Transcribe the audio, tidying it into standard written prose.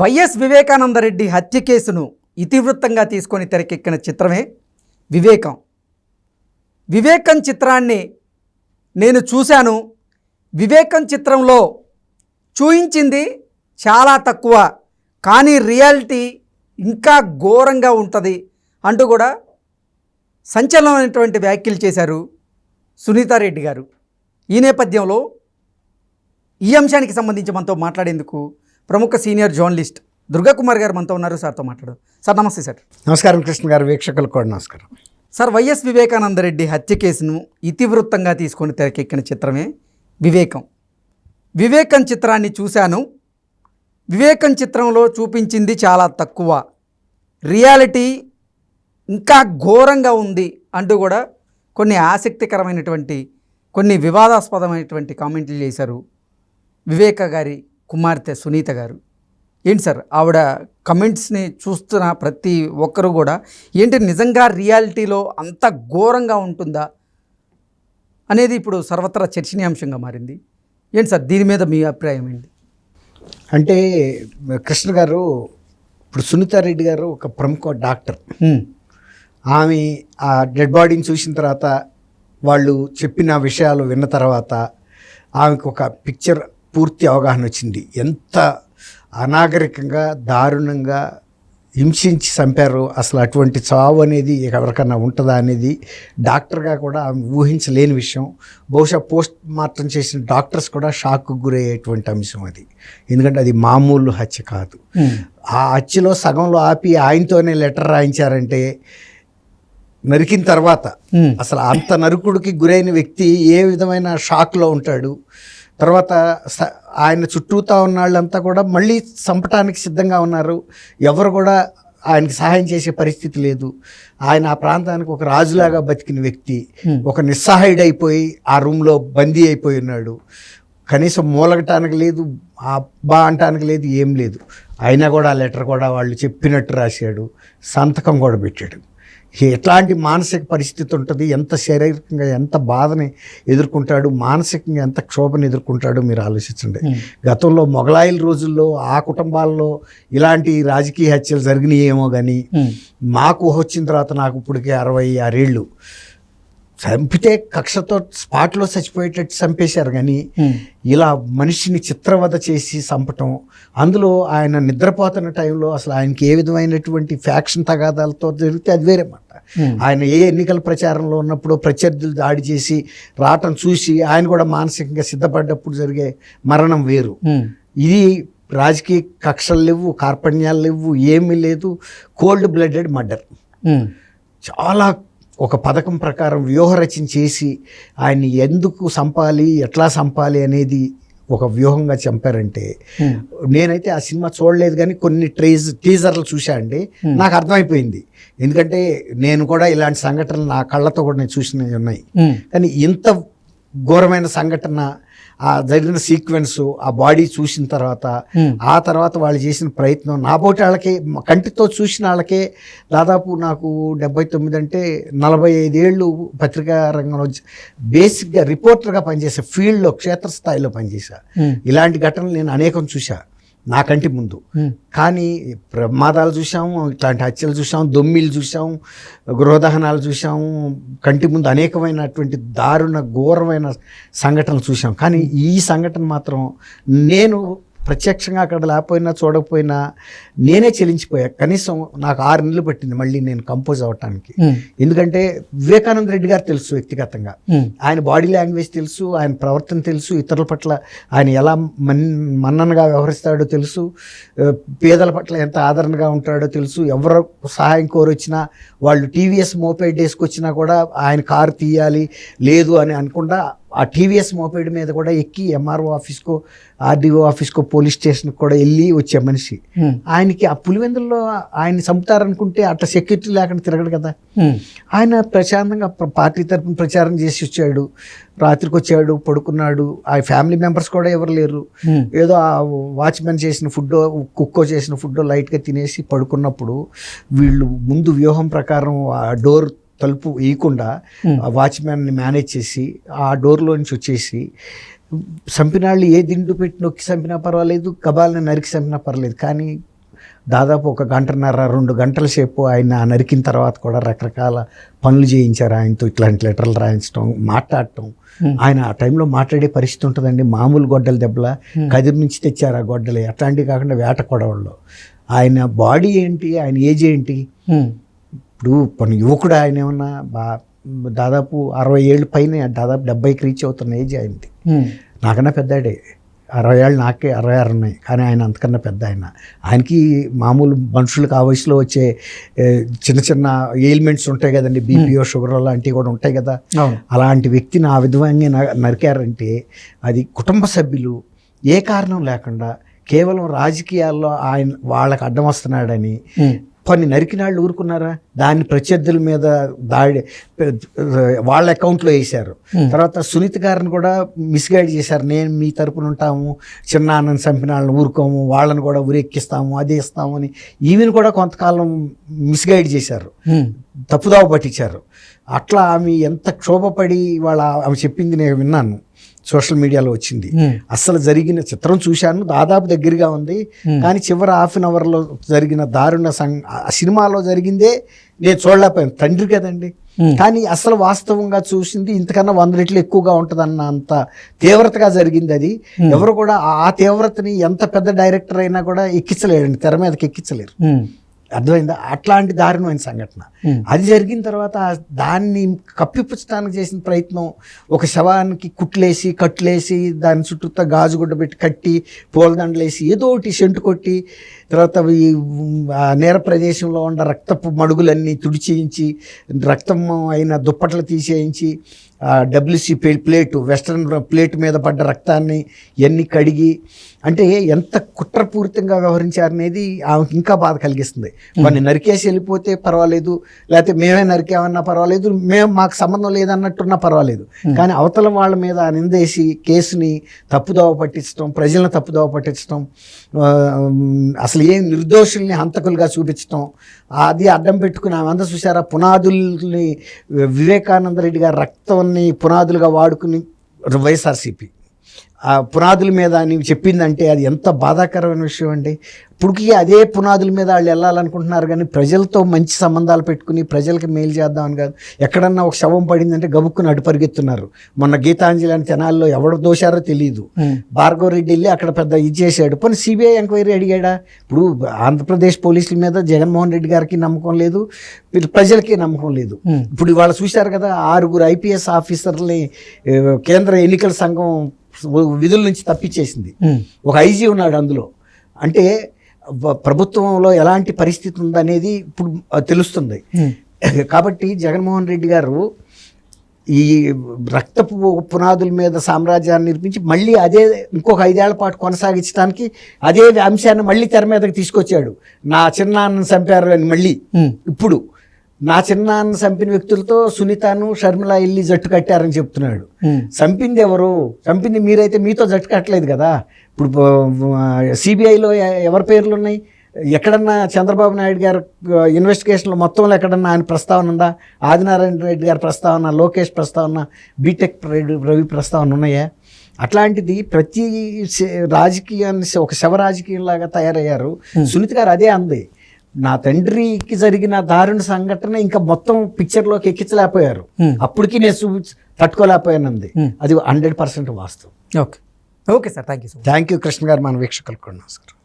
YS Vivekananda Reddy హత్య కేసును ఇతివృత్తంగా తీసుకొని తెరకెక్కిన చిత్రమే వివేకం. వివేకం చిత్రాన్ని నేను చూశాను. వివేకం చిత్రంలో చూయించింది చాలా తక్కువ, కానీ రియాలిటీ ఇంకా ఘోరంగా ఉంటుంది అంటూ కూడా సంచలనమైనటువంటి వ్యాఖ్యలు చేశారు సునీతారెడ్డి గారు. ఈ నేపథ్యంలో ఈ అంశానికి సంబంధించి మనతో మాట్లాడేందుకు ప్రముఖ సీనియర్ జర్నలిస్ట్ దుర్గాకుమార్ గారు మనతో ఉన్నారు. సార్తో మాట్లాడారు. సార్ నమస్తే. సార్ నమస్కారం. కృష్ణ గారు, వీక్షకులకు కూడా నమస్కారం. సార్, వైఎస్ వివేకానందరెడ్డి హత్య కేసును ఇతివృత్తంగా తీసుకొని తెరకెక్కిన చిత్రమే వివేకం. వివేకం చిత్రాన్ని చూశాను. వివేకం చిత్రంలో చూపించింది చాలా తక్కువ, రియాలిటీ ఇంకా ఘోరంగా ఉంది అంటూ కూడా కొన్ని ఆసక్తికరమైనటువంటి, కొన్ని వివాదాస్పదమైనటువంటి కామెంట్లు చేశారు వివేక గారి కుమార్తె సునీత గారు. ఏంటి సార్, ఆవిడ కమెంట్స్ని చూస్తున్న ప్రతి ఒక్కరు కూడా ఏంటి నిజంగా రియాలిటీలో అంత ఘోరంగా ఉంటుందా అనేది ఇప్పుడు సర్వత్రా చర్చనీయాంశంగా మారింది. ఏంటి సార్, దీని మీద మీ అభిప్రాయం ఏంటి? అంటే కృష్ణ గారు, ఇప్పుడు సునీతారెడ్డి గారు ఒక ప్రముఖ డాక్టర్. ఆమె ఆ డెడ్ బాడీని చూసిన తర్వాత, వాళ్ళు చెప్పిన విషయాలు విన్న తర్వాత ఆమెకు ఒక పిక్చర్ పూర్తి అవగాహన వచ్చింది. ఎంత అనాగరికంగా, దారుణంగా హింసించి చంపారు, అసలు అటువంటి చావు అనేది ఎవరికన్నా ఉంటుందా అనేది డాక్టర్గా కూడా ఆమె ఊహించలేని విషయం. బహుశా పోస్ట్ మార్టం చేసిన డాక్టర్స్ కూడా షాక్కు గురయ్యేటువంటి అంశం అది. ఎందుకంటే అది మామూలు హత్య కాదు. ఆ హత్యలో సగంలో ఆపి ఆయనతోనే లెటర్ రాయించారంటే, నరికిన తర్వాత అసలు అంత నరుకుడికి గురైన వ్యక్తి ఏ విధమైన షాక్లో ఉంటాడు. తర్వాత ఆయన చుట్టూతా ఉన్న వాళ్ళంతా కూడా మళ్ళీ చంపటానికి సిద్ధంగా ఉన్నారు. ఎవరు కూడా ఆయనకి సహాయం చేసే పరిస్థితి లేదు. ఆయన ఆ ప్రాంతానికి ఒక రాజులాగా బతికిన వ్యక్తి, ఒక నిస్సహాయుడైపోయి ఆ రూమ్లో బందీ అయిపోయి ఉన్నాడు. కనీసం మూలగటానికి లేదు, అబ్బా అంటానికి లేదు, ఏం లేదు. అయినా కూడా ఆ లెటర్ కూడా వాళ్ళు చెప్పినట్టు రాశాడు, సంతకం కూడా పెట్టాడు. ఎట్లాంటి మానసిక పరిస్థితి ఉంటుంది, ఎంత శారీరకంగా ఎంత బాధని ఎదుర్కొంటాడు, మానసికంగా ఎంత క్షోభను ఎదుర్కొంటాడో మీరు ఆలోచించండి. గతంలో మొఘలాయిల రోజుల్లో ఆ కుటుంబాల్లో ఇలాంటి రాజకీయ హత్యలు జరిగినాయేమో కానీ, మాకు వచ్చిన తర్వాత నాకు ఇప్పటికే 66 ఏళ్ళు. చంపితే కక్షతో స్పాట్లో చచ్చిపోయేటట్టు చంపేశారు, కానీ ఇలా మనిషిని చిత్రవధ చేసి చంపటం, అందులో ఆయన నిద్రపోతున్న టైంలో అసలు ఆయనకి ఏ విధమైనటువంటి ఫ్యాక్షన్ తగాదాలతో జరిగితే అది వేరే మాట. ఆయన ఏ ఎన్నికల ప్రచారంలో ఉన్నప్పుడు ప్రత్యర్థులు దాడి చేసి రావటం చూసి ఆయన కూడా మానసికంగా సిద్ధపడ్డప్పుడు జరిగే మరణం వేరు. ఇది రాజకీయ కక్షలు లేవు, కార్పణ్యాలు లేవు, ఏమీ లేదు. Cold blooded murder. చాలా ఒక పథకం ప్రకారం వ్యూహరచన చేసి ఆయన్ని ఎందుకు చంపాలి, ఎట్లా చంపాలి అనేది ఒక వ్యూహంగా చంపారంటే, నేనైతే ఆ సినిమా చూడలేదు కానీ కొన్ని టీజర్లు చూసా అండి, నాకు అర్థమైపోయింది. ఎందుకంటే నేను కూడా ఇలాంటి సంఘటనలు నా కళ్ళతో కూడా నేను చూసినవి ఉన్నాయి. కానీ ఇంత ఘోరమైన సంఘటన, ఆ జరిగిన సీక్వెన్సు, ఆ బాడీ చూసిన తర్వాత, ఆ తర్వాత వాళ్ళు చేసిన ప్రయత్నం, నా పోటీ వాళ్ళకి కంటితో చూసిన వాళ్ళకే దాదాపు నాకు 79 అంటే 45 ఏళ్ళు పత్రికా రంగంలో బేసిక్గా రిపోర్టర్గా పనిచేసా, ఫీల్డ్లో క్షేత్రస్థాయిలో పనిచేసా. ఇలాంటి ఘటనలు నేను అనేకం చూసా నా కంటి ముందు. కానీ ప్రమాదాలు చూసాము, ఇట్లాంటి హత్యలు చూసాము, దొమ్మిలు చూసాము, గృహదహనాలు చూసాము, కంటి ముందు అనేకమైనటువంటి దారుణ ఘోరమైన సంఘటనలు చూసాం. కానీ ఈ సంఘటన మాత్రం నేను ప్రత్యక్షంగా అక్కడ లేకపోయినా చూడకపోయినా నేనే చెలించిపోయా. కనీసం నాకు 6 నెలలు పట్టింది మళ్ళీ నేను కంపోజ్ అవ్వటానికి. ఎందుకంటే వివేకానంద రెడ్డి గారు తెలుసు వ్యక్తిగతంగా, ఆయన బాడీ లాంగ్వేజ్ తెలుసు, ఆయన ప్రవర్తన తెలుసు, ఇతరుల పట్ల ఆయన ఎలా మన్ననగా వ్యవహరిస్తాడో తెలుసు, పేదల పట్ల ఎంత ఆదరణగా ఉంటాడో తెలుసు. ఎవరు సహాయం కోరొచ్చినా, వాళ్ళు టీవీఎస్ మోపెడ్ వేసుకొచ్చినా కూడా ఆయన కారు తీయాలి లేదు అని అనుకుండా ఆ టీవీఎస్ మోపెడ్ మీద కూడా ఎక్కి ఎంఆర్ఓ ఆఫీస్కో, ఆర్డీఓ ఆఫీస్కో, పోలీస్ స్టేషన్కి కూడా వెళ్ళి వచ్చే మనిషి. ఆయనకి ఆ పులివెందుల్లో ఆయన్ని చంపుతారనుకుంటే అట్లా సెక్యూరిటీ లేకుండా తిరగడు కదా. ఆయన ప్రశాంతంగా పార్టీ తరఫున ప్రచారం చేసి వచ్చాడు, రాత్రికి వచ్చాడు, పడుకున్నాడు. ఆ ఫ్యామిలీ మెంబర్స్ కూడా ఎవరు లేరు. ఏదో ఆ వాచ్మెన్ చేసిన ఫుడ్డో, కుక్కో చేసిన ఫుడ్డో లైట్గా తినేసి పడుకున్నప్పుడు వీళ్ళు ముందు వ్యూహం ప్రకారం ఆ డోర్ తలుపు వేయకుండా వాచ్మెన్ని మేనేజ్ చేసి ఆ డోర్లో నుంచి వచ్చేసి చంపినాళ్ళు ఏ దిండు పెట్టి నొక్కి చంపినా పర్వాలేదు, గబాలని నరికి చంపినా పర్వాలేదు. కానీ దాదాపు 1 గంటన్నర 2 గంటల సేపు ఆయన నరికిన తర్వాత కూడా రకరకాల పనులు చేయించారు ఆయనతో. ఇట్లాంటి లెటర్లు రాయించడం, మాట్లాడటం. ఆయన ఆ టైంలో మాట్లాడే పరిస్థితి ఉంటుందండి. మామూలు గొడ్డల దెబ్బల కదిరి నుంచి తెచ్చారు ఆ గొడ్డలే. అట్లాంటివి కాకుండా వేట కొడవళ్ళు. ఆయన బాడీ ఏంటి, ఆయన ఏజ్ ఏంటి? ఇప్పుడు కొన్ని యువకుడు ఆయన ఏమన్నా దాదాపు 60 ఏళ్ళు పైన, దాదాపు 70కి రీచ్ అవుతున్న ఏజ్ ఆయనది. నాకన్నా పెద్దాడే. 60 ఏళ్ళు, నాకే 66 ఉన్నాయి. కానీ ఆయన అంతకన్నా పెద్ద ఆయనకి మామూలు మనుషులకు ఆ వయసులో వచ్చే చిన్న చిన్న ఎయిల్మెంట్స్ ఉంటాయి కదండి, బీపీఓ షుగర్ లాంటివి కూడా ఉంటాయి కదా. అలాంటి వ్యక్తిని ఆ విధంగా నరికారంటే అది కుటుంబ సభ్యులు ఏ కారణం లేకుండా కేవలం రాజకీయాల్లో ఆయన వాళ్ళకి అడ్డం వస్తున్నాడని కొన్ని నరికినాళ్ళు ఊరుకున్నారా? దాన్ని ప్రత్యర్థుల మీద దాడి వాళ్ళ అకౌంట్లో వేశారు. తర్వాత సునీత గారిని కూడా మిస్గైడ్ చేశారు. నేను మీ తరపున ఉంటాము, చిన్న అన్నని చంపిన వాళ్ళని ఊరుకోము, వాళ్ళని కూడా ఊరెక్కిస్తాము, అదే ఇస్తాము అని ఈమెను కూడా కొంతకాలం మిస్గైడ్ చేశారు, తప్పుదావ పట్టించారు. అట్లా ఆమె ఎంత క్షోభపడి ఆమె చెప్పింది నేను విన్నాను, సోషల్ మీడియాలో వచ్చింది. అసలు జరిగిన చిత్రం చూశాను, దాదాపు దగ్గరగా ఉంది. కానీ చివరి ½ అవర్లో జరిగిన దారుణ సినిమాలో జరిగిందే నేను చూడలేకపోయాను. తండ్రి కదండి. కానీ అసలు వాస్తవంగా చూసింది ఇంతకన్నా 100 రెట్లు ఎక్కువగా ఉంటుందన్న అంత తీవ్రతగా జరిగింది అది. ఎవరు కూడా ఆ తీవ్రతని ఎంత పెద్ద డైరెక్టర్ అయినా కూడా ఎక్కించలేరండి, తెర మీదకి ఎక్కించలేరు. అర్థమైందా? అట్లాంటి దారుణమైన సంఘటన అది జరిగిన తర్వాత దాన్ని కప్పిపుచ్చడానికి చేసిన ప్రయత్నం, ఒక శవానికి కట్లేసి దాని చుట్టూ గాజుగుడ్డ పెట్టి కట్టి పూలదండలేసి ఏదో ఒకటి సెంటు కొట్టి, తర్వాత ఈ నేర ప్రదేశంలో ఉన్న రక్తపు మడుగులన్నీ తుడిచేయించి, రక్తం అయిన దుప్పట్లు తీసేయించి, WC ప్లేటు, వెస్ట్రన్ ప్లేట్ మీద పడ్డ రక్తాన్ని ఇవన్నీ కడిగి, అంటే ఎంత కుట్రపూరితంగా వ్యవహరించారనేది ఆమెకి ఇంకా బాధ కలిగిస్తుంది. కొన్ని నరికేసి వెళ్ళిపోతే పర్వాలేదు, లేకపోతే మేమే నరికామన్నా పర్వాలేదు, మాకు సంబంధం లేదన్నట్టున్నా పర్వాలేదు. కానీ అవతల వాళ్ళ మీద నిందేసి కేసుని తప్పుదోవ పట్టించడం, ప్రజలను తప్పుదోవ పట్టించడం, అసలు ఏం నిర్దోషుల్ని హంతకులుగా చూపించడం, అది అడ్డం పెట్టుకుని ఆమె అంతా చూసారా, పునాదుల్ని వివేకానంద రెడ్డి గారి రక్తాన్ని పునాదులుగా వాడుకుని వైఎస్ఆర్సీపీ ఆ పునాదుల మీద నీవు చెప్పిందంటే అది ఎంత బాధాకరమైన విషయం అండి. ఇప్పటికీ అదే పునాదుల మీద వాళ్ళు వెళ్ళాలనుకుంటున్నారు, కానీ ప్రజలతో మంచి సంబంధాలు పెట్టుకుని ప్రజలకి మేలు చేద్దామని కాదు. ఎక్కడన్నా ఒక శవం పడిందంటే గబుక్కుని అటు పరిగెత్తున్నారు. మొన్న గీతాంజలి అని తెనాల్లో ఎవరు దోశారో తెలియదు, భార్గవ రెడ్డి వెళ్ళి అక్కడ పెద్ద ఇది చేశాడు. పోనీ సిబిఐ ఎంక్వైరీ అడిగాడా? ఇప్పుడు ఆంధ్రప్రదేశ్ పోలీసుల మీద జగన్మోహన్ రెడ్డి గారికి నమ్మకం లేదు, ప్రజలకి నమ్మకం లేదు. ఇప్పుడు వాళ్ళు చూశారు కదా, 6 IPS ఆఫీసర్ని కేంద్ర ఎన్నికల సంఘం విధుల నుంచి తప్పించేసింది. ఒక IG ఉన్నాడు అందులో. అంటే ప్రభుత్వంలో ఎలాంటి పరిస్థితి ఉందనేది ఇప్పుడు తెలుస్తుంది. కాబట్టి జగన్మోహన్ రెడ్డి గారు ఈ రక్తపు పునాదుల మీద సామ్రాజ్యాన్ని నిర్మించి మళ్ళీ అదే ఇంకొక 5 ఏళ్ల పాటు కొనసాగించడానికి అదే అంశాన్ని మళ్ళీ తెర మీదకి తీసుకొచ్చాడు. నా చిన్నాన్నని చంపారు అని మళ్ళీ ఇప్పుడు నా చిన్నాన్న చంపిన వ్యక్తులతో సునీతను షర్మిల వెళ్ళి జట్టు కట్టారని చెప్తున్నాడు. చంపింది ఎవరు? చంపింది మీరైతే మీతో జట్టు కట్టలేదు కదా. ఇప్పుడు సిబిఐలో ఎవరి పేర్లు ఉన్నాయి? ఎక్కడన్నా చంద్రబాబు నాయుడు గారు ఇన్వెస్టిగేషన్లో మొత్తంలో ఎక్కడన్నా ఆయన ప్రస్తావన ఉందా? ఆదినారాయణ రెడ్డి గారి ప్రస్తావన, లోకేష్ ప్రస్తావన, బీటెక్ రవి ప్రస్తావన ఉన్నాయా? అట్లాంటిది ప్రతి రాజకీయాన్ని ఒక శవ రాజకీయంలాగా తయారయ్యారు. సునీత గారు అదే అంది, నా తండ్రికి జరిగిన దారుణ సంఘటన ఇంకా మొత్తం పిక్చర్లోకి ఎక్కించలేకపోయారు. అప్పటికి నేను తట్టుకోలేకపోయానంది. అది 100% వాస్తవం. Okay sir, thank you. Thank you Krishna గారు, మన వీక్షకులకు కూడా నమస్కారం.